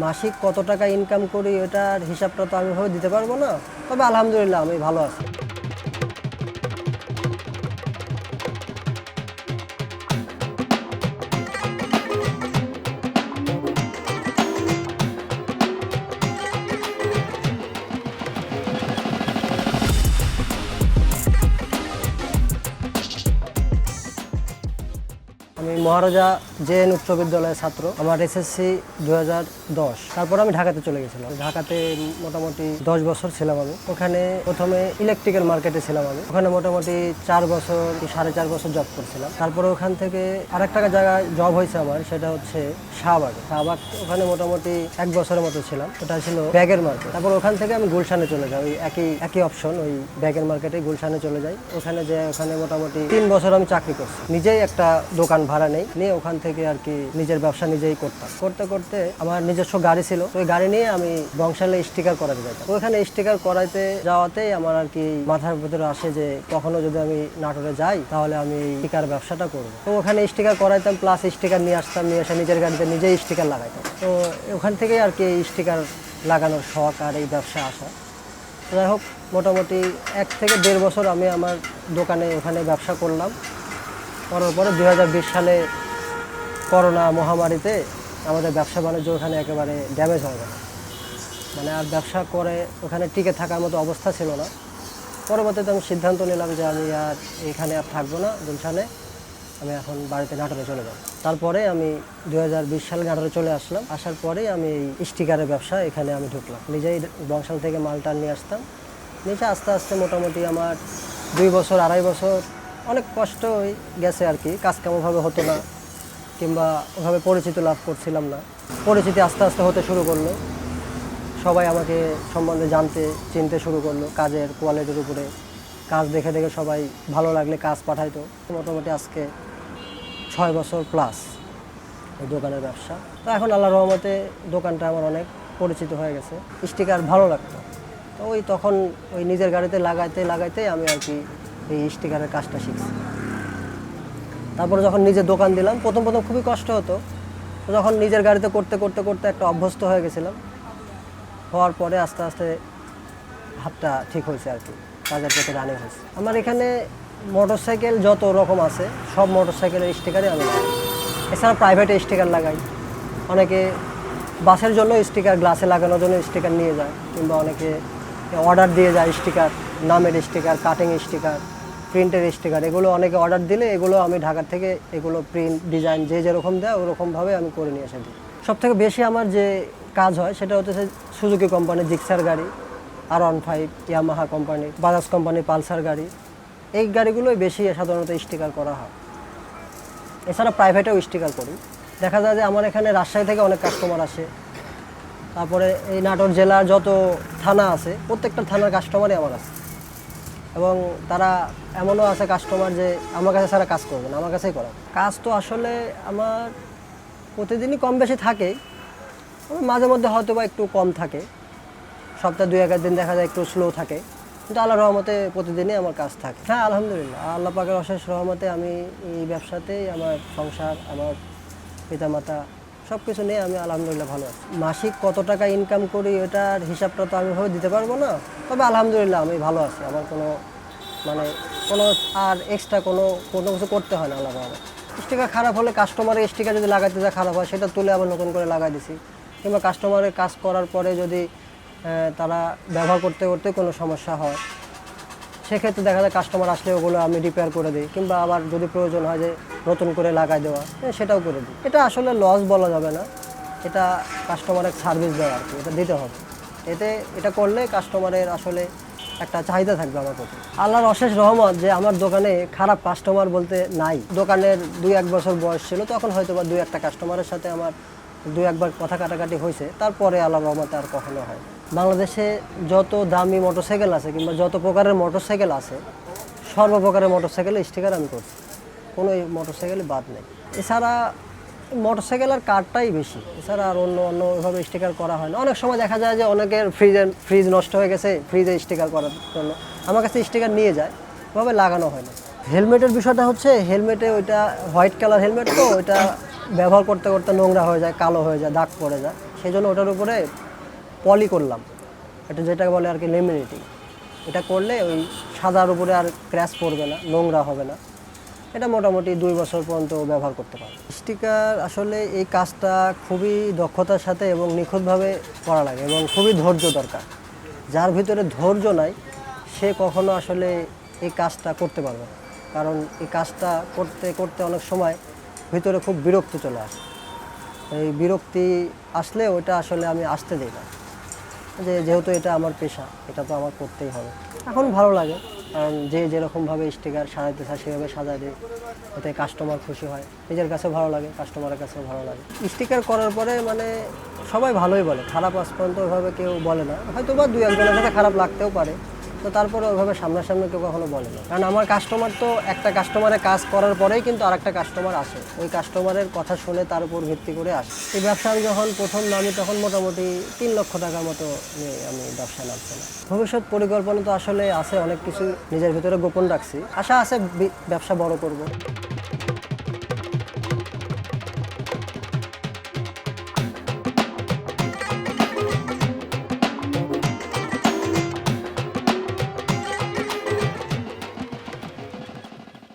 মাসিক কত টাকা ইনকাম করি ওটার হিসাবটা তো আমি ভাবে দিতে পারবো না, তবে আলহামদুলিল্লাহ আমি ভালো আছি। আমি মহারাজা জেএন উচ্চ বিদ্যালয়ের ছাত্র। আমার এসএসসি 2010। তারপর আমি ঢাকাতে চলে গেছিলাম। ঢাকাতে মোটামুটি 10 বছর ছিলাম আমি। ওখানে প্রথমে ইলেকট্রিক্যাল মার্কেটে ছিলাম আমি। ওখানে মোটামুটি 4 বছর 4.5 বছর জব করছিলাম। তারপরে ওখান থেকে আরেকটা জায়গায় জব হয়েছে আমার, সেটা হচ্ছে শাহবাগ। ওখানে মোটামুটি 1 বছরের মতো ছিলাম। ওটা ছিল ব্যাগের মার্কেট। তারপর ওখান থেকে আমি গুলশানে চলে যাই। ওই একই অপশন, ওই ব্যাগের মার্কেটে গুলশানে চলে যাই। ওখানে মোটামুটি 3 বছর আমি চাকরি করছি। নিজেই একটা দোকান ভাড়া নিয়ে ওখান থেকে আর কি নিজের ব্যবসা নিজেই করতাম। করতে করতে আমার নিজস্ব গাড়ি ছিল, ওই গাড়ি নিয়ে আমি বংশালে স্টিকার করাতে যেতাম। ওইখানে স্টিকার করাইতে যাওয়াতেই আমার আর কি মাথার ভিতরে আসে যে কখনো যদি আমি নাটোরে যাই তাহলে আমি স্টিকার ব্যবসাটা করবো। তো ওখানে স্টিকার করাইতাম, প্লাস স্টিকার নিয়ে আসতাম, নিয়ে এসে নিজের গাড়িতে নিজেই স্টিকার লাগাইতাম। তো ওখান থেকেই আর কি স্টিকার লাগানোর শখ আর এই ব্যবসা আসা। যাই হোক, মোটামুটি 1 থেকে 1.5 বছর আমি আমার দোকানে ওখানে ব্যবসা করলাম। করার পরে 2020 সালে করোনা মহামারীতে আমাদের ব্যবসা বাণিজ্য ওখানে একেবারে ড্যামেজ হয়ে গেল। মানে আর ব্যবসা করে ওখানে টিকে থাকার মতো অবস্থা ছিল না। পরবর্তীতে আমি সিদ্ধান্ত নিলাম যে আমি আর এখানে আর থাকবো না গুলশানে, আমি এখন বাড়িতে নাটোরে চলে যাব। তারপরে আমি 2020 সালে নাটোরে চলে আসলাম। আসার পরেই আমি এই স্টিকারের ব্যবসা এখানে আমি ঢুকলাম। নিজেই বংশাল থেকে মালটা নিয়ে আসতাম। নিচে আস্তে আস্তে মোটামুটি আমার 2 বছর 2.5 বছর অনেক কষ্ট গেছে আর কি। কাজ কেমনভাবে হতো না, কিংবা ওভাবে পরিচিতি লাভ করছিলাম না। পরিচিতি আস্তে আস্তে হতে শুরু করলো, সবাই আমাকে সম্বন্ধে চিনতে শুরু করলো কাজের কোয়ালিটির উপরে। কাজ দেখে দেখে সবাই ভালো লাগলে কাজ পাঠাইতো। মোটামুটি আজকে 6 বছর প্লাস এই দোকানের ব্যবসা। তো এখন আল্লাহর রহমতে দোকানটা আমার অনেক পরিচিত হয়ে গেছে। স্টিকার ভালো লাগতো, তো তখন নিজের গাড়িতে লাগাইতে আমি আর কি এই স্টিকারের কাজটা শিখছি। তারপরে যখন নিজের দোকান দিলাম, প্রথম খুবই কষ্ট হতো। তো যখন নিজের গাড়িতে করতে করতে করতে একটা অভ্যস্ত হয়ে গেছিলাম। হওয়ার পরে আস্তে আস্তে হাতটা ঠিক হয়েছে আর কি, কাজের প্রতি রানিং হয়েছে। আমার এখানে মোটরসাইকেল যত রকম আছে সব মোটরসাইকেলের স্টিকারই আমি লাগাই। এছাড়া প্রাইভেটে স্টিকার লাগাই। অনেকে বাসের জন্য স্টিকার, গ্লাসে লাগানোর জন্য স্টিকার নিয়ে যায়, কিংবা অনেকে অর্ডার দিয়ে যায় স্টিকার, নামের স্টিকার, কাটিং স্টিকার, প্রিন্টের স্টিকার। এগুলো অনেকে অর্ডার দিলে এগুলো আমি ঢাকা থেকে এগুলো প্রিন্ট ডিজাইন যে যেরকম দেয় ওরকমভাবে আমি করে নিয়ে এসে দিই। সবথেকে বেশি আমার যে কাজ হয় সেটা হচ্ছে সুজুকি কোম্পানির জিক্সার গাড়ি, R15, Yamaha company, Bajaj company Pulsar গাড়ি। এই গাড়িগুলোই বেশি সাধারণত স্টিকার করা হয়। এছাড়া প্রাইভেটেও স্টিকার করি। দেখা যায় যে আমার এখানে রাজশাহী থেকে অনেক কাস্টমার আসে। তারপরে এই নাটোর জেলার যত থানা আছে প্রত্যেকটা থানার কাস্টমারই আমার আছে, এবং তারা এমনও আছে কাস্টমার যে আমার কাছে ছাড়া কাজ করবে না, আমার কাছেই করা। কাজ তো আসলে আমার প্রতিদিনই কম বেশি থাকেই, মাঝে মধ্যে হয়তো বা একটু কম থাকে। সপ্তাহে 2-1 দিন দেখা যায় একটু স্লো থাকে, কিন্তু আল্লাহর রহমতে প্রতিদিনই আমার কাজ থাকে। হ্যাঁ, আলহামদুলিল্লাহ, আল্লাহ পাকের অশেষ রহমতে আমি এই ব্যবসাতেই আমার সংসার, আমার পিতামাতা সব কিছু নিয়ে আমি আলহামদুলিল্লাহ ভালো আছি। মাসিক কত টাকা ইনকাম করি ওটার হিসাবটা তো আমি ভাবে দিতে পারবো না, তবে আলহামদুলিল্লাহ আমি ভালো আছি। আমার কোনো আর এক্সট্রা কোনো কিছু করতে হয় না আল্লাহর রহমতে। স্টিকার খারাপ হলে কাস্টমারের স্টিকার যদি লাগাইতে যায় খারাপ হয়, সেটা তুলে আবার নতুন করে লাগাই দিছি। কিংবা কাস্টমারের কাজ করার পরে যদি তারা ব্যবহার করতে করতে কোনো সমস্যা হয়, সেক্ষেত্রে দেখা যায় কাস্টমার আসলে ওগুলো আমি রিপেয়ার করে দিই, কিংবা আবার যদি প্রয়োজন হয় যে নতুন করে লাগাই দেওয়া, সেটাও করে দিই। এটা আসলে লস বলা যাবে না, এটা কাস্টমারের সার্ভিস দেওয়া আর কি, এটা দিতে হবে। এটা করলে কাস্টমারের আসলে একটা চাহিদা থাকবে আমার প্রতি। আল্লাহর অশেষ রহমত যে আমার দোকানে খারাপ কাস্টমার বলতে নাই। দোকানের 2-1 বছর বয়স ছিল, তখন হয়তো বা 2-1টা কাস্টমারের সাথে আমার 2-1 বার কথা কাটাকাটি হয়েছে, তারপরে আল্লাহর রহমতে আর কখনো হয়। বাংলাদেশে যত দামি মোটরসাইকেল আছে কিংবা যত প্রকারের মোটরসাইকেল আছে, সর্বপ্রকারের মোটরসাইকেলের স্টিকার আমি করছি, কোনো মোটরসাইকেলই বাদ নেই। এছাড়া মোটরসাইকেলের কারটাই বেশি, এছাড়া আর অন্য ওইভাবে স্টিকার করা হয় না। অনেক সময় দেখা যায় যে অনেকের ফ্রিজ নষ্ট হয়ে গেছে, ফ্রিজে স্টিকার করার জন্য আমার কাছে স্টিকার নিয়ে যায়, ওইভাবে লাগানো হয় না। হেলমেটের বিষয়টা হচ্ছে, হেলমেটে ওইটা হোয়াইট কালার হেলমেট, তো ওইটা ব্যবহার করতে করতে নোংরা হয়ে যায়, কালো হয়ে যায়, দাগ পড়ে যায়। সেই জন্য ওটার উপরে পলি করলাম, এটা যেটা বলে আর কি লেমিনেটিং। এটা করলে ওই সাদার উপরে আর ক্র্যাশ পড়বে না, নোংরা হবে না। এটা মোটামুটি 2 বছর পর্যন্ত ব্যবহার করতে পারবে। স্টিকার আসলে এই কাজটা খুবই দক্ষতার সাথে এবং নিখুঁতভাবে করা লাগে এবং খুবই ধৈর্য দরকার। যার ভিতরে ধৈর্য নাই সে কখনো আসলে এই কাজটা করতে পারবে না, কারণ এই কাজটা করতে করতে অনেক সময় ভিতরে খুব বিরক্তি চলে আসে। এই বিরক্তি আসলে ওইটা আসলে আমি আসতে দিই না, যেহেতু এটা আমার পেশা, এটা তো আমার করতেই হবে। এখন ভালো লাগে, কারণ যে যেরকমভাবে স্টিকার সাজাইতে চায় সেভাবে সাজায় দিই, এতে কাস্টমার খুশি হয়, নিজের কাছেও ভালো লাগে, কাস্টমারের কাছেও ভালো লাগে। স্টিকার করার পরে মানে সবাই ভালোই বলে, খারাপ আজ পর্যন্ত ওইভাবে কেউ বলে না। হয়তো বা 2-1জনের সাথে খারাপ লাগতেও পারে, তো তারপরে ওইভাবে সামনাসামনি কেউ কখনো বলে না। কারণ আমার কাস্টমার তো একটা কাস্টমারের কাজ করার পরেই কিন্তু আরেকটা কাস্টমার আসে, ওই কাস্টমারের কথা শুনে তার উপর ভিত্তি করে আসে। এই ব্যবসা আমি যখন প্রথম নামি তখন মোটামুটি 3 লক্ষ টাকার মতো নিয়ে আমি ব্যবসা নামছিলাম। ভবিষ্যৎ পরিকল্পনা তো আসলে আছে, অনেক কিছু নিজের ভিতরে গোপন রাখছি, আশা আছে ব্যবসা বড় করব।